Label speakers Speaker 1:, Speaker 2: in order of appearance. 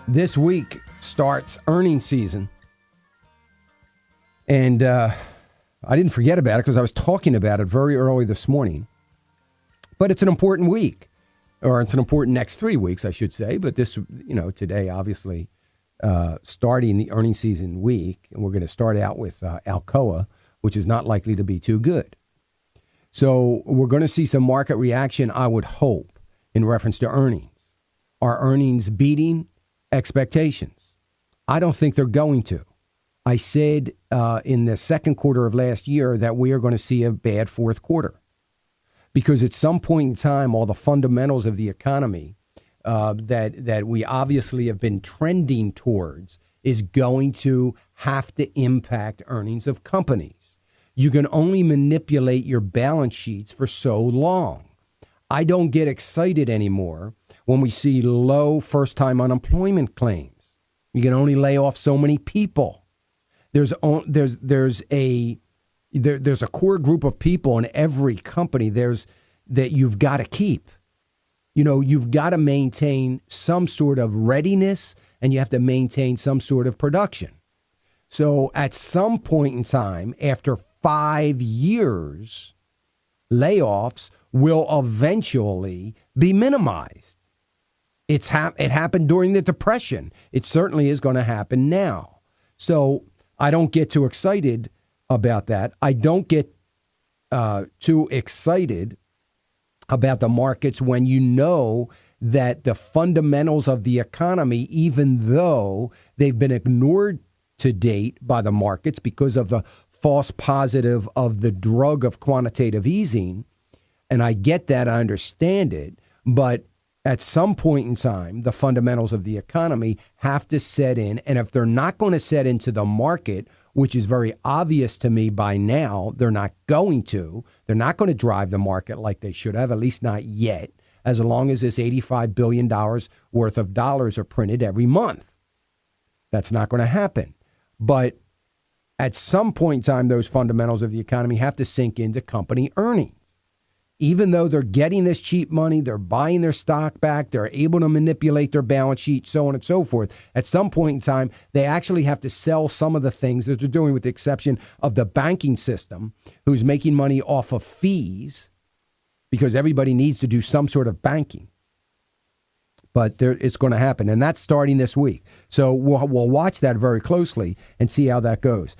Speaker 1: This week starts earnings season. And I didn't forget about it because I was talking about it very early this morning. But it's an important week, or it's an important next 3 weeks, I should say. But this, today, obviously, starting the earnings season week, and we're going to start out with Alcoa, which is not likely to be too good. So we're going to see some market reaction, I would hope, in reference to earnings. Are earnings beating expectations? I don't think they're going to. I said in the second quarter of last year that we are going to see a bad fourth quarter because at some point in time, all the fundamentals of the economy that we obviously have been trending towards is going to have to impact earnings of companies. You can only manipulate your balance sheets for so long. I don't get excited anymore when we see low first-time unemployment claims. You can only lay off so many people. There's a core group of people in every company that you've got to keep. You've got to maintain some sort of readiness and you have to maintain some sort of production. So at some point in time, after 5 years, layoffs will eventually be minimized. It happened during the Depression. It certainly is going to happen now. So I don't get too excited about that. I don't get too excited about the markets when you know that the fundamentals of the economy, even though they've been ignored to date by the markets because of the false positive of the drug of quantitative easing, and I get that, I understand it, but at some point in time, the fundamentals of the economy have to set in. And if they're not going to set into the market, which is very obvious to me by now, they're not going to. They're not going to drive the market like they should have, at least not yet, as long as this $85 billion worth of dollars are printed every month. That's not going to happen. But at some point in time, those fundamentals of the economy have to sink into company earnings. Even though they're getting this cheap money, they're buying their stock back, they're able to manipulate their balance sheet, so on and so forth. At some point in time, they actually have to sell some of the things that they're doing, with the exception of the banking system, who's making money off of fees, because everybody needs to do some sort of banking. But it's going to happen, and that's starting this week. So we'll watch that very closely and see how that goes.